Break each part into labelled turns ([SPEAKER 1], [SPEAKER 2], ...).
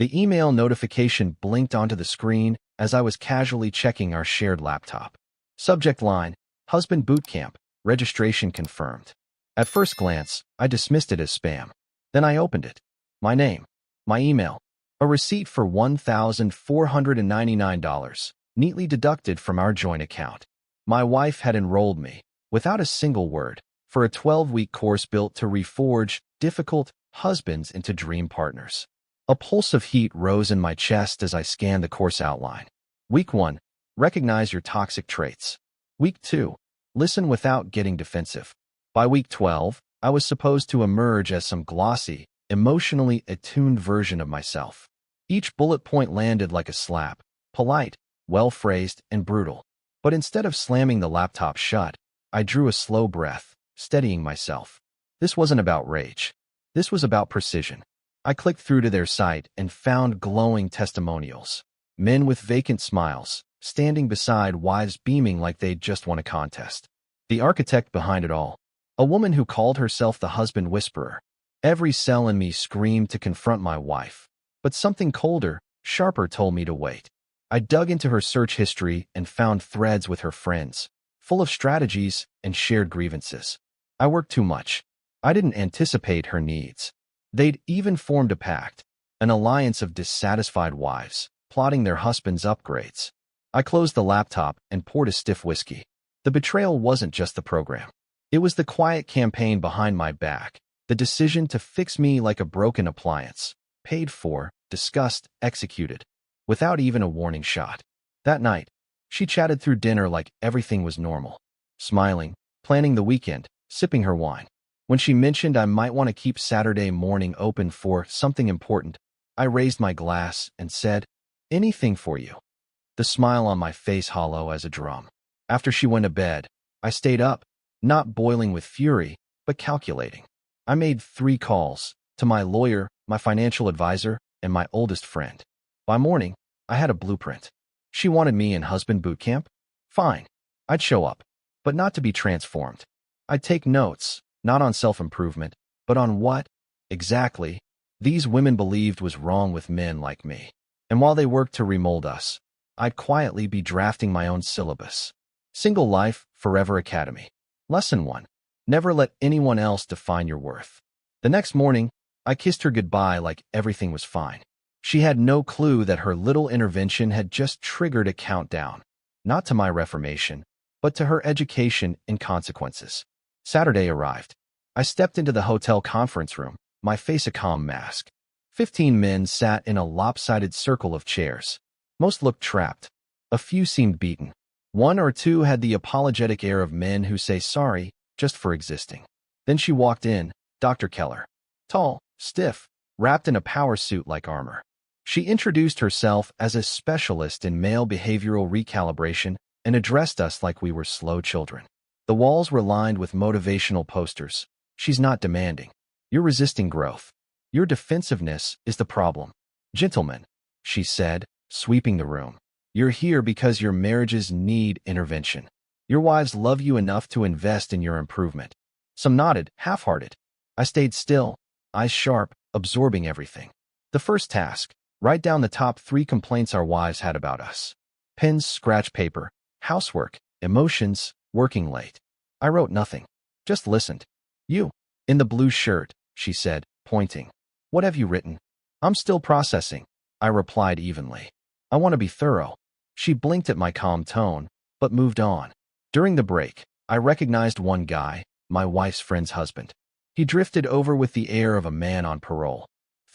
[SPEAKER 1] The email notification blinked onto the screen as I was casually checking our shared laptop. Subject line, Husband Boot Camp, registration confirmed. At first glance, I dismissed it as spam. Then I opened it. My name, my email, a receipt for $1,499, neatly deducted from our joint account. My wife had enrolled me, without a single word, for a 12-week course built to reforge difficult husbands into dream partners. A pulse of heat rose in my chest as I scanned the course outline. Week 1, recognize your toxic traits. Week 2, listen without getting defensive. By week 12, I was supposed to emerge as some glossy, emotionally attuned version of myself. Each bullet point landed like a slap, polite, well-phrased, and brutal. But instead of slamming the laptop shut, I drew a slow breath, steadying myself. This wasn't about rage. This was about precision. I clicked through to their site and found glowing testimonials. Men with vacant smiles, standing beside wives beaming like they'd just won a contest. The architect behind it all, a woman who called herself the husband whisperer. Every cell in me screamed to confront my wife, but something colder, sharper told me to wait. I dug into her search history and found threads with her friends, full of strategies and shared grievances. I worked too much. I didn't anticipate her needs. They'd even formed a pact, an alliance of dissatisfied wives, plotting their husbands' upgrades. I closed the laptop and poured a stiff whiskey. The betrayal wasn't just the program. It was the quiet campaign behind my back, the decision to fix me like a broken appliance, paid for, discussed, executed, without even a warning shot. That night, she chatted through dinner like everything was normal, smiling, planning the weekend, sipping her wine. When she mentioned I might want to keep Saturday morning open for something important, I raised my glass and said, anything for you. The smile on my face hollow as a drum. After she went to bed, I stayed up, not boiling with fury, but calculating. I made 3 calls, to my lawyer, my financial advisor, and my oldest friend. By morning, I had a blueprint. She wanted me in husband boot camp? Fine. I'd show up, but not to be transformed. I'd take notes, not on self-improvement, but on what, exactly, these women believed was wrong with men like me. And while they worked to remold us, I'd quietly be drafting my own syllabus. Single Life, Forever Academy. Lesson 1. Never let anyone else define your worth. The next morning, I kissed her goodbye like everything was fine. She had no clue that her little intervention had just triggered a countdown, not to my reformation, but to her education and consequences. Saturday arrived. I stepped into the hotel conference room, my face a calm mask. 15 men sat in a lopsided circle of chairs. Most looked trapped. A few seemed beaten. 1 or 2 had the apologetic air of men who say sorry just for existing. Then she walked in, Dr. Keller. Tall, stiff, wrapped in a power suit like armor. She introduced herself as a specialist in male behavioral recalibration and addressed us like we were slow children. The walls were lined with motivational posters. She's not demanding. You're resisting growth. Your defensiveness is the problem. Gentlemen, she said, sweeping the room. You're here because your marriages need intervention. Your wives love you enough to invest in your improvement. Some nodded, half-hearted. I stayed still, eyes sharp, absorbing everything. The first task, write down the top 3 complaints our wives had about us. Pens, scratch paper, housework, emotions, working late. I wrote nothing, just listened. You, in the blue shirt, she said, pointing. What have you written? I'm still processing, I replied evenly. I want to be thorough. She blinked at my calm tone, but moved on. During the break, I recognized one guy, my wife's friend's husband. He drifted over with the air of a man on parole.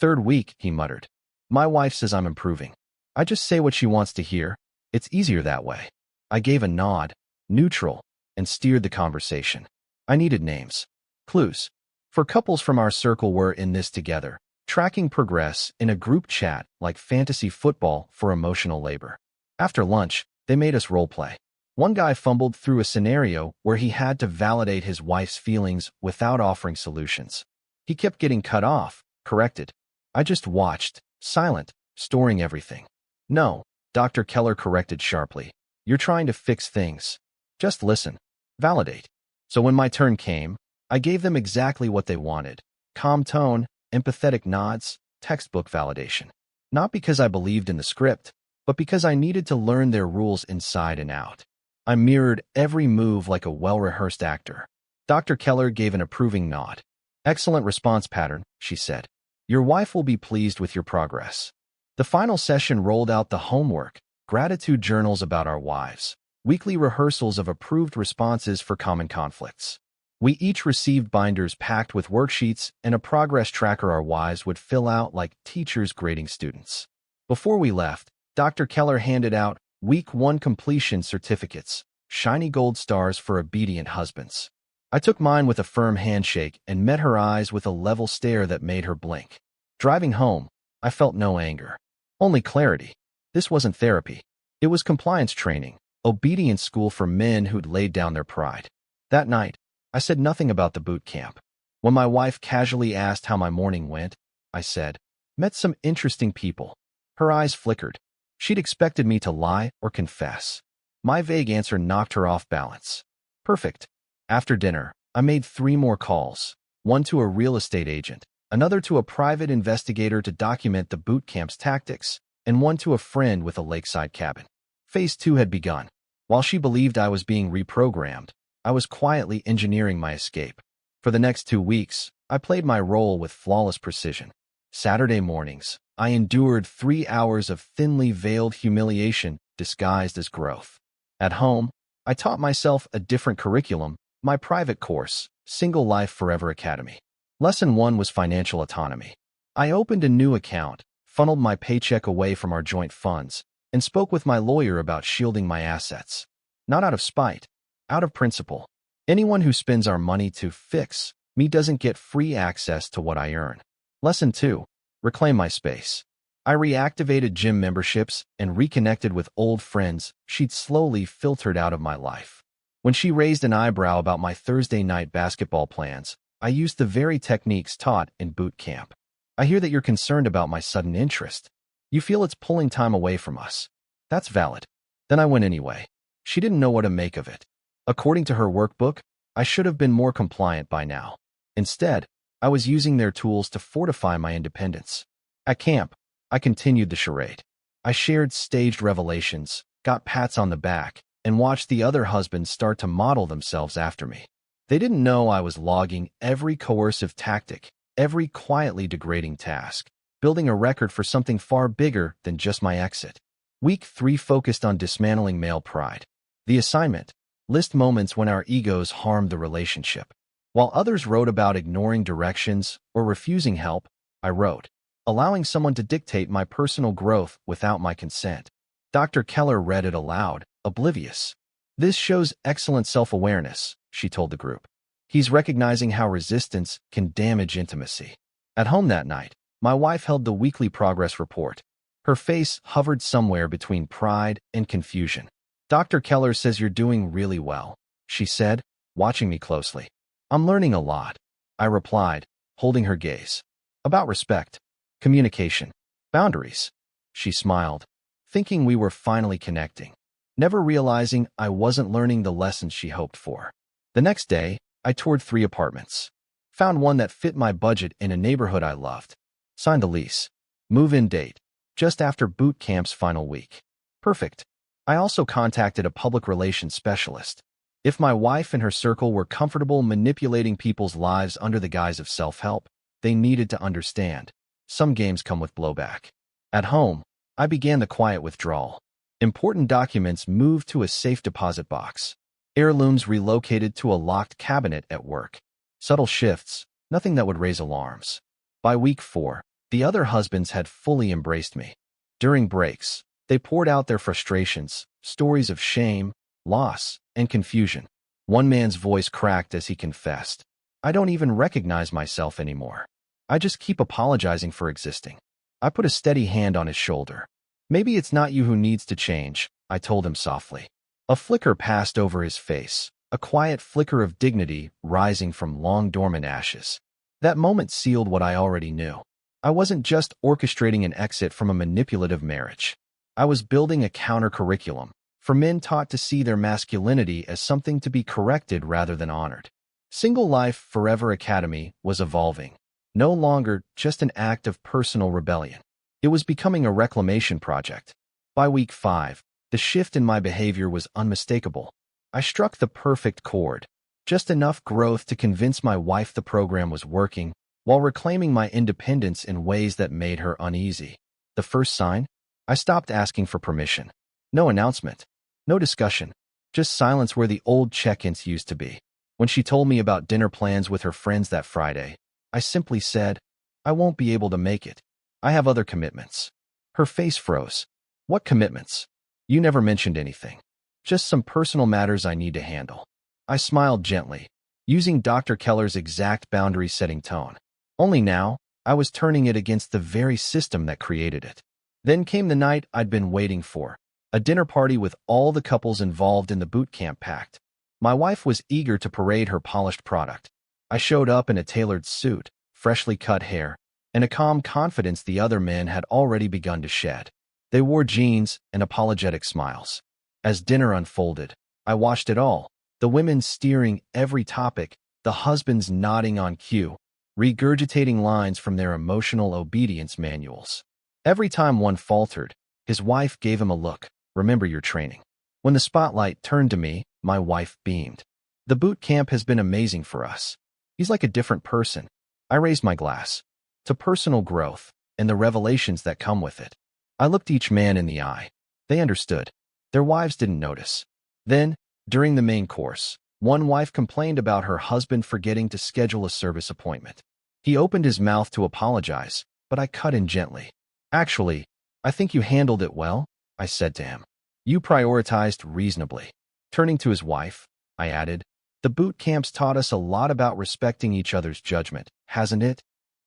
[SPEAKER 1] 3rd week, he muttered. My wife says I'm improving. I just say what she wants to hear. It's easier that way. I gave a nod, neutral, and steered the conversation. I needed names. Clues. For couples from our circle were in this together, tracking progress in a group chat like fantasy football for emotional labor. After lunch, they made us role-play. One guy fumbled through a scenario where he had to validate his wife's feelings without offering solutions. He kept getting cut off, corrected. I just watched, silent, storing everything. No, Dr. Keller corrected sharply. You're trying to fix things. Just listen. Validate. So when my turn came, I gave them exactly what they wanted. Calm tone, empathetic nods, textbook validation. not because I believed in the script, but because I needed to learn their rules inside and out. I mirrored every move like a well-rehearsed actor. Dr. Keller gave an approving nod. Excellent response pattern, she said. Your wife will be pleased with your progress. The final session rolled out the homework, gratitude journals about our wives, weekly rehearsals of approved responses for common conflicts. We each received binders packed with worksheets and a progress tracker our wives would fill out like teachers grading students. Before we left, Dr. Keller handed out Week 1 completion certificates, shiny gold stars for obedient husbands. I took mine with a firm handshake and met her eyes with a level stare that made her blink. Driving home, I felt no anger, only clarity. This wasn't therapy. It was compliance training, obedience school for men who'd laid down their pride. That night, I said nothing about the boot camp. When my wife casually asked how my morning went, I said, met some interesting people. Her eyes flickered. She'd expected me to lie or confess. My vague answer knocked her off balance. Perfect. After dinner, I made 3 more calls, one to a real estate agent, another to a private investigator to document the boot camp's tactics, and one to a friend with a lakeside cabin. Phase 2 had begun. While she believed I was being reprogrammed, I was quietly engineering my escape. For the next 2 weeks, I played my role with flawless precision. Saturday mornings, I endured 3 hours of thinly veiled humiliation disguised as growth. At home, I taught myself a different curriculum, my private course, Single Life Forever Academy. Lesson 1 was financial autonomy. I opened a new account, funneled my paycheck away from our joint funds, and spoke with my lawyer about shielding my assets. Not out of spite, out of principle. Anyone who spends our money to fix me doesn't get free access to what I earn. Lesson 2. Reclaim my space. I reactivated gym memberships and reconnected with old friends she'd slowly filtered out of my life. When she raised an eyebrow about my Thursday night basketball plans, I used the very techniques taught in boot camp. I hear that you're concerned about my sudden interest. You feel it's pulling time away from us. That's valid. Then I went anyway. She didn't know what to make of it. According to her workbook, I should have been more compliant by now. Instead, I was using their tools to fortify my independence. At camp, I continued the charade. I shared staged revelations, got pats on the back, and watched the other husbands start to model themselves after me. They didn't know I was logging every coercive tactic, every quietly degrading task, building a record for something far bigger than just my exit. Week 3 focused on dismantling male pride. The assignment: list moments when our egos harmed the relationship. While others wrote about ignoring directions or refusing help, I wrote, allowing someone to dictate my personal growth without my consent. Dr. Keller read it aloud, oblivious. This shows excellent self-awareness, she told the group. He's recognizing how resistance can damage intimacy. At home that night, my wife held the weekly progress report. Her face hovered somewhere between pride and confusion. Dr. Keller says you're doing really well, she said, watching me closely. I'm learning a lot, I replied, holding her gaze. About respect, communication, boundaries. She smiled, thinking we were finally connecting, never realizing I wasn't learning the lessons she hoped for. The next day, I toured 3 apartments. Found one that fit my budget in a neighborhood I loved. Signed the lease. Move-in date: just after boot camp's final week. Perfect. I also contacted a public relations specialist. If my wife and her circle were comfortable manipulating people's lives under the guise of self-help, they needed to understand. Some games come with blowback. At home, I began the quiet withdrawal. Important documents moved to a safe deposit box. Heirlooms relocated to a locked cabinet at work. Subtle shifts, nothing that would raise alarms. By week 4, the other husbands had fully embraced me. During breaks, they poured out their frustrations, stories of shame, loss, and confusion. One man's voice cracked as he confessed, I don't even recognize myself anymore. I just keep apologizing for existing. I put a steady hand on his shoulder. Maybe it's not you who needs to change, I told him softly. A flicker passed over his face, a quiet flicker of dignity rising from long dormant ashes. That moment sealed what I already knew. I wasn't just orchestrating an exit from a manipulative marriage. I was building a counter-curriculum for men taught to see their masculinity as something to be corrected rather than honored. Single Life Forever Academy was evolving, no longer just an act of personal rebellion. It was becoming a reclamation project. By week 5, the shift in my behavior was unmistakable. I struck the perfect chord, just enough growth to convince my wife the program was working, while reclaiming my independence in ways that made her uneasy. The first sign? I stopped asking for permission. No announcement. No discussion. Just silence where the old check-ins used to be. When she told me about dinner plans with her friends that Friday, I simply said, "I won't be able to make it. I have other commitments." Her face froze. "What commitments? You never mentioned anything. Just some personal matters I need to handle." I smiled gently, using Dr. Keller's exact boundary-setting tone. Only now, I was turning it against the very system that created it. Then came the night I'd been waiting for, a dinner party with all the couples involved in the boot camp packed. My wife was eager to parade her polished product. I showed up in a tailored suit, freshly cut hair, and a calm confidence the other men had already begun to shed. They wore jeans and apologetic smiles. As dinner unfolded, I watched it all, the women steering every topic, the husbands nodding on cue, regurgitating lines from their emotional obedience manuals. Every time one faltered, his wife gave him a look. "Remember your training." When the spotlight turned to me, my wife beamed. "The boot camp has been amazing for us. He's like a different person." I raised my glass. To personal growth and the revelations that come with it. I looked each man in the eye. They understood. Their wives didn't notice. Then, during the main course, one wife complained about her husband forgetting to schedule a service appointment. He opened his mouth to apologize, but I cut in gently. "Actually, I think you handled it well," I said to him. "You prioritized reasonably." Turning to his wife, I added, "The boot camps taught us a lot about respecting each other's judgment, hasn't it?"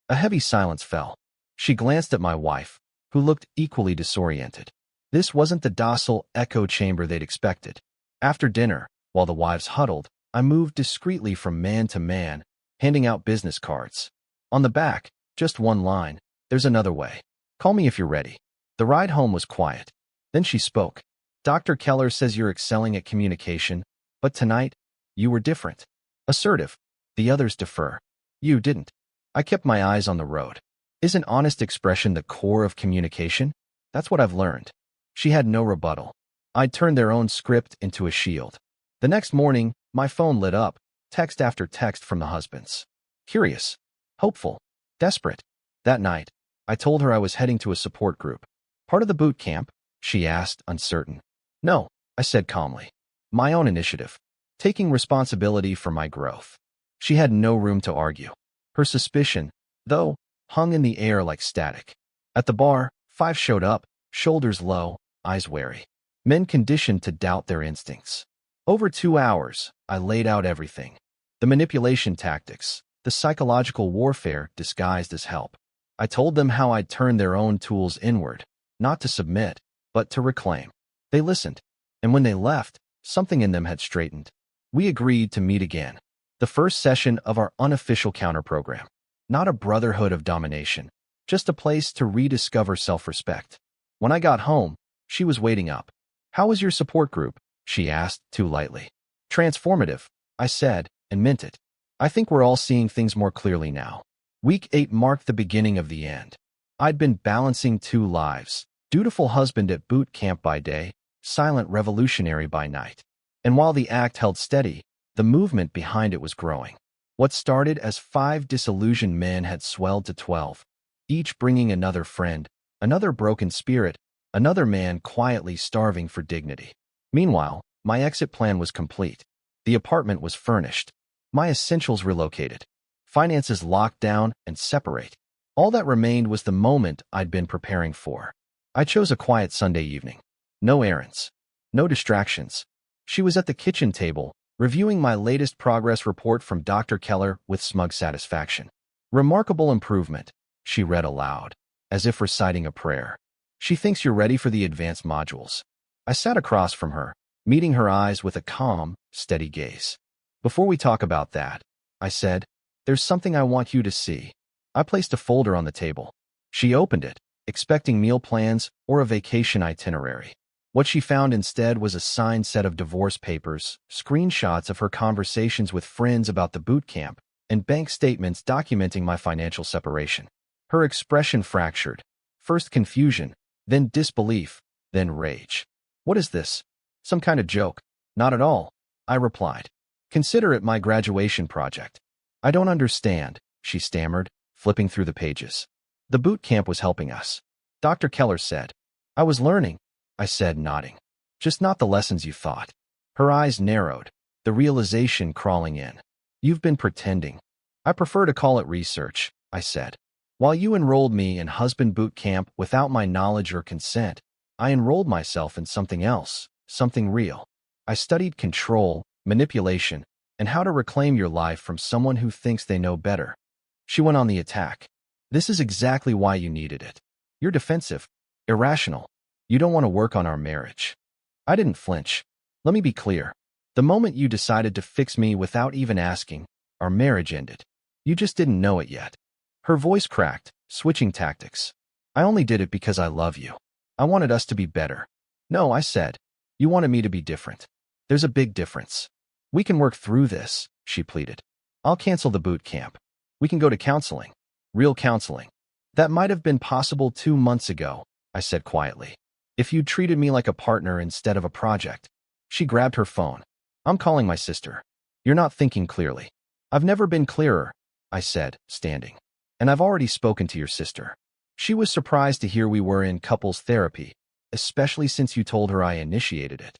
[SPEAKER 1] A heavy silence fell. She glanced at my wife, who looked equally disoriented. This wasn't the docile echo chamber they'd expected. After dinner, while the wives huddled, I moved discreetly from man to man, handing out business cards. On the back, just one line, "There's another way. Call me if you're ready." The ride home was quiet. Then she spoke. "Dr. Keller says you're excelling at communication, but tonight, you were different. Assertive. The others defer. You didn't." I kept my eyes on the road. Isn't honest expression the core of communication? That's what I've learned. She had no rebuttal. I'd turned their own script into a shield. The next morning, my phone lit up, text after text from the husbands. Curious, hopeful, desperate. That night, I told her I was heading to a support group. "Part of the boot camp?" she asked, uncertain. "No," I said calmly. "My own initiative. Taking responsibility for my growth." She had no room to argue. Her suspicion, though, hung in the air like static. At the bar, 5 showed up, shoulders low, eyes wary. Men conditioned to doubt their instincts. Over 2 hours, I laid out everything. The manipulation tactics, the psychological warfare disguised as help. I told them how I'd turn their own tools inward, not to submit, but to reclaim. They listened, and when they left, something in them had straightened. We agreed to meet again. The first session of our unofficial counter program. Not a brotherhood of domination, just a place to rediscover self-respect. When I got home, she was waiting up. "How was your support group?" she asked, too lightly. "Transformative," I said, and meant it. "I think we're all seeing things more clearly now." Week 8 marked the beginning of the end. I'd been balancing 2 lives, dutiful husband at boot camp by day, silent revolutionary by night. And while the act held steady, the movement behind it was growing. What started as 5 disillusioned men had swelled to 12, each bringing another friend, another broken spirit, another man quietly starving for dignity. Meanwhile, my exit plan was complete. The apartment was furnished. My essentials relocated. Finances locked down and separate. All that remained was the moment I'd been preparing for. I chose a quiet Sunday evening. No errands. No distractions. She was at the kitchen table, reviewing my latest progress report from Dr. Keller with smug satisfaction. "Remarkable improvement," she read aloud, as if reciting a prayer. "She thinks you're ready for the advanced modules." I sat across from her, meeting her eyes with a calm, steady gaze. "Before we talk about that," I said, "there's something I want you to see." I placed a folder on the table. She opened it, expecting meal plans or a vacation itinerary. What she found instead was a signed set of divorce papers, screenshots of her conversations with friends about the boot camp, and bank statements documenting my financial separation. Her expression fractured. First confusion, then disbelief, then rage. What is this? Some kind of joke? Not at all, I replied. Consider it my graduation project. I don't understand, she stammered, flipping through the pages. The boot camp was helping us. Dr. Keller said. I was learning, I said, nodding. Just not the lessons you thought. Her eyes narrowed, the realization crawling in. You've been pretending. I prefer to call it research, I said. While you enrolled me in husband boot camp without my knowledge or consent, I enrolled myself in something else, something real. I studied control, manipulation, and how to reclaim your life from someone who thinks they know better. She went on the attack. This is exactly why you needed it. You're defensive, irrational. You don't want to work on our marriage. I didn't flinch. Let me be clear. The moment you decided to fix me without even asking, our marriage ended. You just didn't know it yet. Her voice cracked, switching tactics. I only did it because I love you. I wanted us to be better. No, I said. You wanted me to be different. There's a big difference. We can work through this, she pleaded. I'll cancel the boot camp. We can go to counseling. Real counseling. That might have been possible 2 months ago, I said quietly. If you'd treated me like a partner instead of a project. She grabbed her phone. I'm calling my sister. You're not thinking clearly. I've never been clearer, I said, standing. And I've already spoken to your sister. She was surprised to hear we were in couples therapy, especially since you told her I initiated it.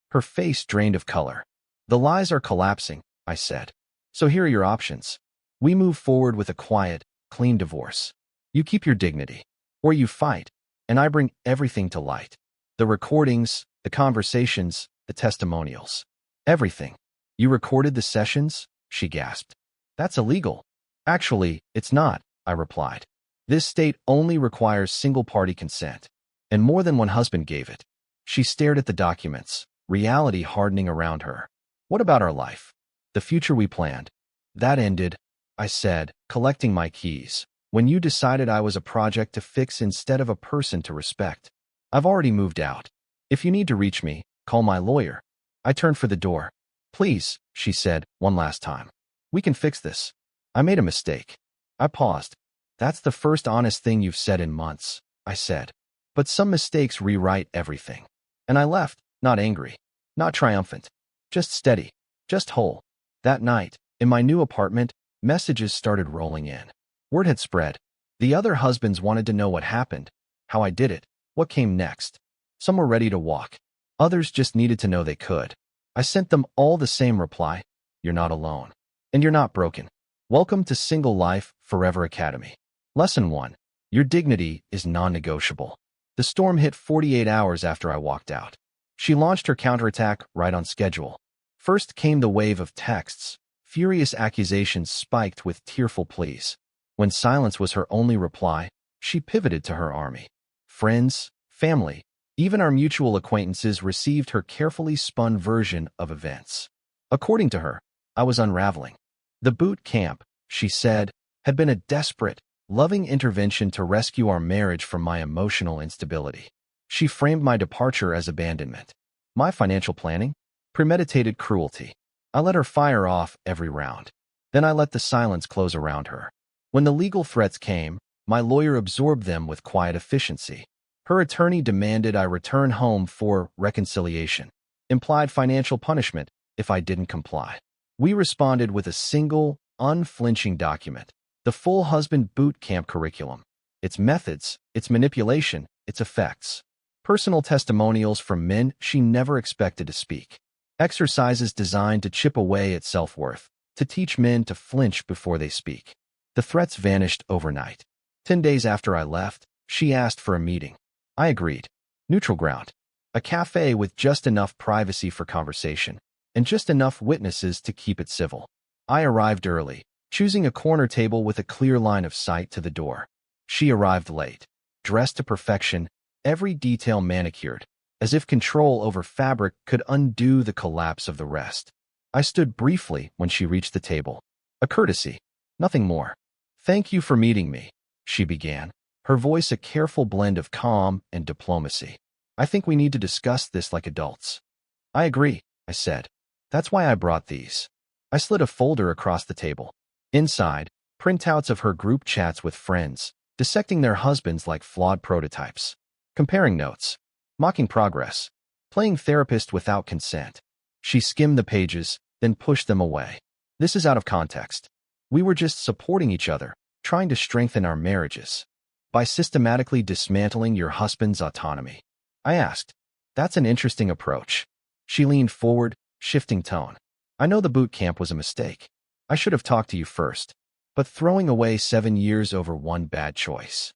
[SPEAKER 1] Her face drained of color. The lies are collapsing, I said. So here are your options. We move forward with a quiet, clean divorce. You keep your dignity, or you fight, and I bring everything to light. The recordings, the conversations, the testimonials. Everything. You recorded the sessions? She gasped. That's illegal. Actually, it's not, I replied. This state only requires single-party consent, and more than one husband gave it. She stared at the documents, reality hardening around her. What about our life? The future we planned? That ended, I said, collecting my keys, when you decided I was a project to fix instead of a person to respect. I've already moved out. If you need to reach me, call my lawyer. I turned for the door. Please, she said, one last time. We can fix this. I made a mistake. I paused. That's the first honest thing you've said in months, I said. But some mistakes rewrite everything. And I left, not angry, not triumphant, just steady, just whole. That night, in my new apartment, messages started rolling in. Word had spread. The other husbands wanted to know what happened, how I did it, what came next. Some were ready to walk. Others just needed to know they could. I sent them all the same reply. You're not alone. And you're not broken. Welcome to Single Life Forever Academy. Lesson 1. Your dignity is non-negotiable. The storm hit 48 hours after I walked out. She launched her counterattack right on schedule. First came the wave of texts. Furious accusations spiked with tearful pleas. When silence was her only reply, she pivoted to her army. Friends, family, even our mutual acquaintances received her carefully spun version of events. According to her, I was unraveling. The boot camp, she said, had been a desperate, loving intervention to rescue our marriage from my emotional instability. She framed my departure as abandonment. My financial planning? Premeditated cruelty. I let her fire off every round. Then I let the silence close around her. When the legal threats came, my lawyer absorbed them with quiet efficiency. Her attorney demanded I return home for reconciliation, implied financial punishment if I didn't comply. We responded with a single, unflinching document, the full husband boot camp curriculum, its methods, its manipulation, its effects. Personal testimonials from men she never expected to speak. Exercises designed to chip away at self-worth, to teach men to flinch before they speak. The threats vanished overnight. 10 days after I left, she asked for a meeting. I agreed. Neutral ground. A cafe with just enough privacy for conversation, and just enough witnesses to keep it civil. I arrived early, choosing a corner table with a clear line of sight to the door. She arrived late, dressed to perfection, every detail manicured, as if control over fabric could undo the collapse of the rest. I stood briefly when she reached the table. A courtesy, nothing more. Thank you for meeting me, she began, her voice a careful blend of calm and diplomacy. I think we need to discuss this like adults. I agree, I said. That's why I brought these. I slid a folder across the table. Inside, printouts of her group chats with friends, dissecting their husbands like flawed prototypes, comparing notes, mocking progress, playing therapist without consent. She skimmed the pages, then pushed them away. This is out of context. We were just supporting each other, trying to strengthen our marriages. By systematically dismantling your husband's autonomy. I asked. That's an interesting approach. She leaned forward, shifting tone. I know the boot camp was a mistake. I should have talked to you first. But throwing away 7 years over one bad choice.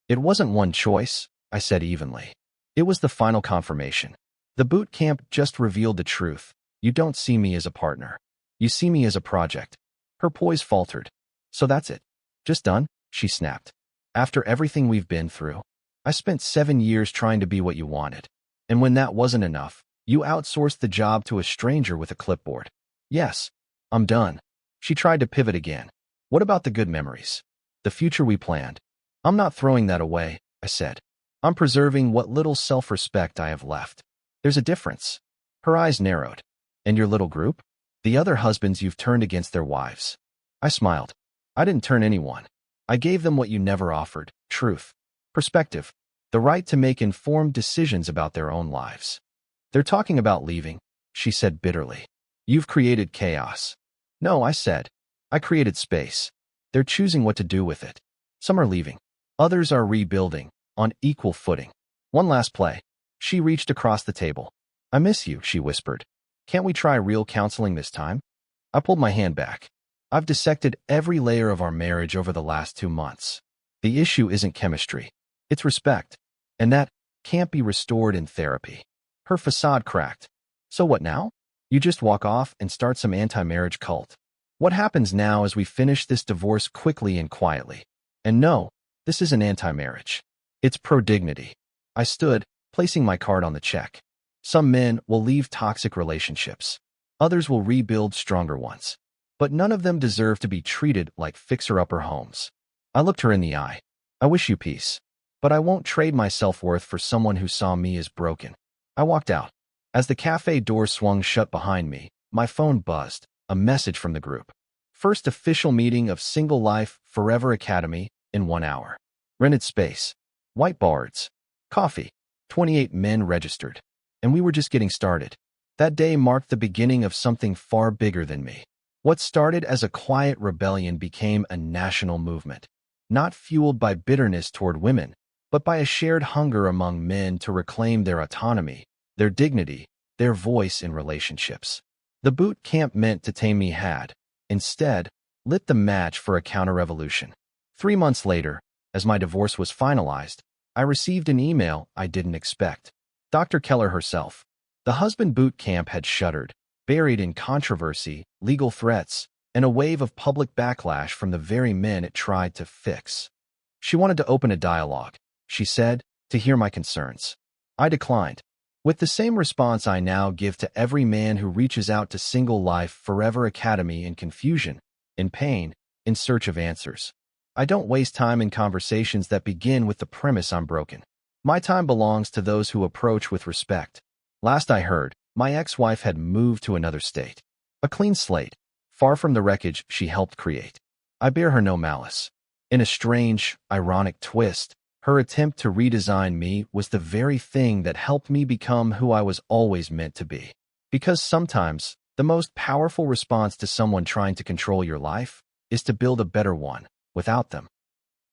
[SPEAKER 1] It wasn't one choice, I said evenly. It was the final confirmation. The boot camp just revealed the truth. You don't see me as a partner. You see me as a project. Her poise faltered. So that's it. Just done? She snapped. After everything we've been through, I spent 7 years trying to be what you wanted. And when that wasn't enough, you outsourced the job to a stranger with a clipboard. Yes, I'm done. She tried to pivot again. What about the good memories? The future we planned? I'm not throwing that away, I said. I'm preserving what little self-respect I have left. There's a difference. Her eyes narrowed. And your little group? The other husbands you've turned against their wives. I smiled. I didn't turn anyone. I gave them what you never offered, truth, perspective, the right to make informed decisions about their own lives. They're talking about leaving, she said bitterly. You've created chaos. No, I said. I created space. They're choosing what to do with it. Some are leaving. Others are rebuilding, on equal footing. One last play. She reached across the table. I miss you, she whispered. Can't we try real counseling this time? I pulled my hand back. I've dissected every layer of our marriage over the last 2 months. The issue isn't chemistry. It's respect. And that can't be restored in therapy. Her facade cracked. So what now? You just walk off and start some anti-marriage cult. What happens now is we finish this divorce quickly and quietly. And no, this isn't anti-marriage. It's pro-dignity. I stood, placing my card on the check. Some men will leave toxic relationships. Others will rebuild stronger ones. But none of them deserve to be treated like fixer-upper homes. I looked her in the eye. I wish you peace. But I won't trade my self-worth for someone who saw me as broken. I walked out. As the cafe door swung shut behind me, my phone buzzed. A message from the group. First official meeting of Single Life Forever Academy in 1 hour. Rented space. Whiteboards. Coffee. 28 men registered. And we were just getting started. That day marked the beginning of something far bigger than me. What started as a quiet rebellion became a national movement. Not fueled by bitterness toward women, but by a shared hunger among men to reclaim their autonomy, their dignity, their voice in relationships. The boot camp meant to tame me had, instead, lit the match for a counter-revolution. 3 months later, as my divorce was finalized, I received an email I didn't expect. Dr. Keller herself. The husband boot camp had shuttered, buried in controversy, legal threats, and a wave of public backlash from the very men it tried to fix. She wanted to open a dialogue, she said, to hear my concerns. I declined. With the same response I now give to every man who reaches out to Single Life Forever Academy in confusion, in pain, in search of answers. I don't waste time in conversations that begin with the premise I'm broken. My time belongs to those who approach with respect. Last I heard, my ex-wife had moved to another state. A clean slate, far from the wreckage she helped create. I bear her no malice. In a strange, ironic twist, her attempt to redesign me was the very thing that helped me become who I was always meant to be. Because sometimes, the most powerful response to someone trying to control your life is to build a better one, without them.